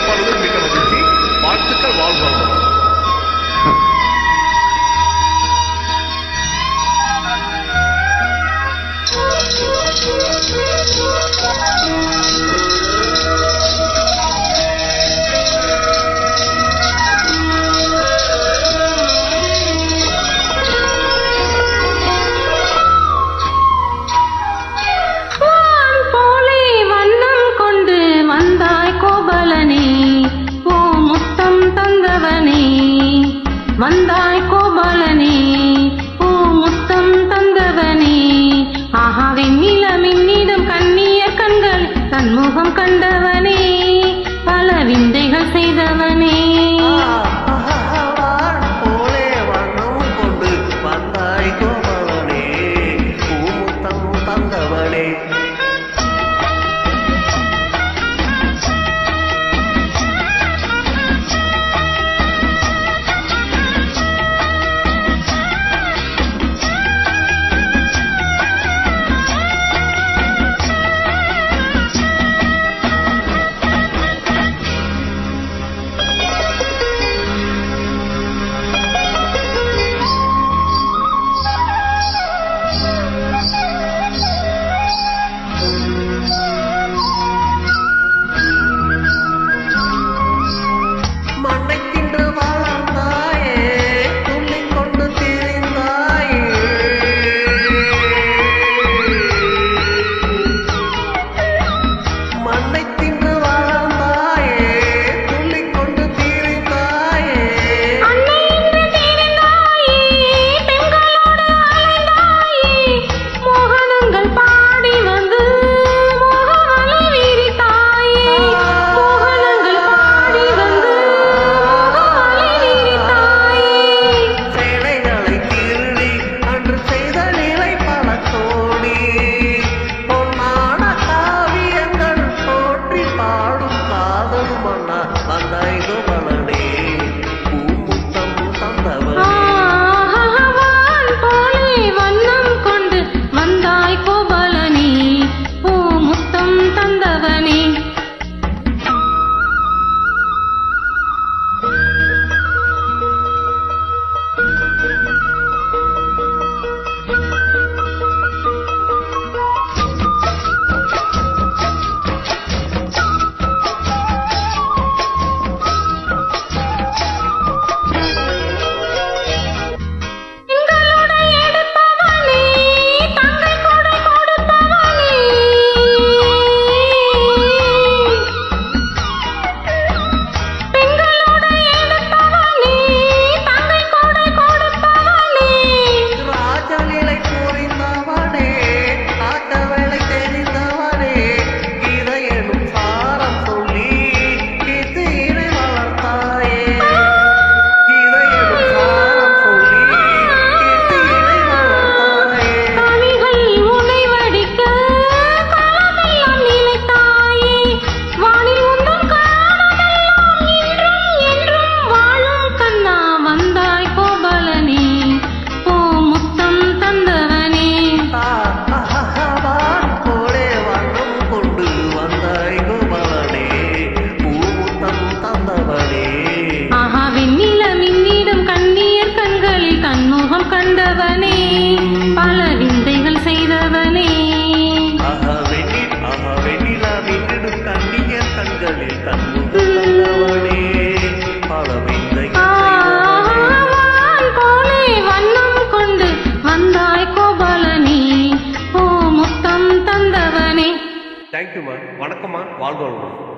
ஏற்பாடுகள் மிக மகிழ்ச்சி. வாழ்த்துக்கள். வாழ்வாங்க. வந்தாய் கோபாலனே, பூ முத்தம் தந்தவனே, ஆஹா வெண்ணில மின்னிடம் கண்ணியர் கண்கள் தன்முகம் கண்டவனே, பல விந்தைகள் செய்தவனே. போலே வண்ணம் கொண்டு வந்தாய் கோபாலனே, பூ முத்தம் தந்தவனே. கண்டவனே, பல விந்தைகள் செய்தவனே. வெண்ணிலா மின்னிடும் கண்ணியர் கண்களில் கண்முகம் தந்தவனே, பல விந்தைகள் போலே வண்ணம் கொண்டு வந்தாய் கோபாலனே, பூ முத்தம் தந்தவனே. தேங்க்யூமா. வணக்கம்மா. வாழ்வாங்க.